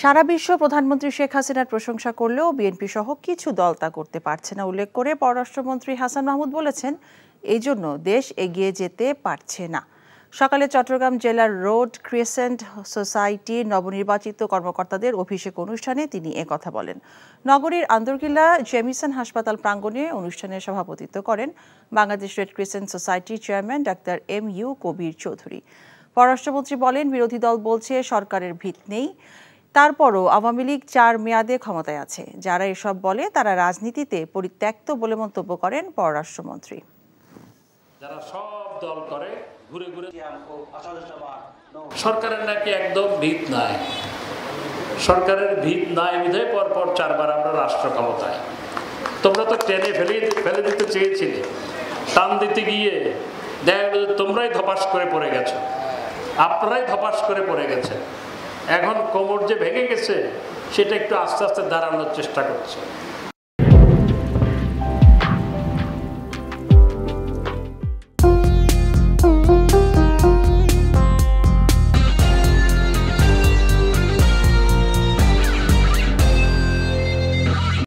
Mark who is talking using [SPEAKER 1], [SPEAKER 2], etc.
[SPEAKER 1] সারা বিশ্ব প্রধানমন্ত্রী শেখ হাসিনার প্রশংসা করলেও বিএনপি সহ কিছু দল তা করতে পারছে না উল্লেখ করে পররাষ্ট্রমন্ত্রী হাসান মাহমুদ বলেছেন, এই জন্য দেশ এগিয়ে যেতে পারছে না। সকালে চট্টগ্রাম জেলার রোড ক্রিসেন্ট সোসাইটির নবনির্বাচিত কর্মকর্তাদের অভিষেক অনুষ্ঠানে তিনি একথা বলেন। নগরীর আন্দরকিল্লা জেমিসন হাসপাতাল প্রাঙ্গণে অনুষ্ঠানে সভাপতিত্ব করেন বাংলাদেশ রেড ক্রিসেন্ট সোসাইটির চেয়ারম্যান ডাক্তার এম.ইউ. কবির চৌধুরী। পররাষ্ট্রমন্ত্রী বলেন, বিরোধী দল বলছে সরকারের ভিত নেই, তারপরও আওয়ামী লীগ 4 মেয়াদে ক্ষমতায় আছে। যারা এসব বলে তারা রাজনীতিতে পরিত্যক্ত বলে মন্তব্য করেন পররাষ্ট্রমন্ত্রী।
[SPEAKER 2] যারা সব দল করে ঘুরে ঘুরে সরকারের নাকি একদম ভিত নাই, সরকারের ভিত নাই বিধায় পরপর 4 বার আমরা রাষ্ট্র ক্ষমতায়। তোমরা তো টেনে ফেলে দিতে চেয়েছিলে, টান দিতে গিয়ে দেখা গেল তোমরাই ধপাস করে পড়ে গেছো, আপনারাই ধপাস করে পড়ে গেছে। এখন কোমর যে ভেঙে গেছে সেটা একটু আস্তে আস্তে দাঁড়ানোর চেষ্টা করছে।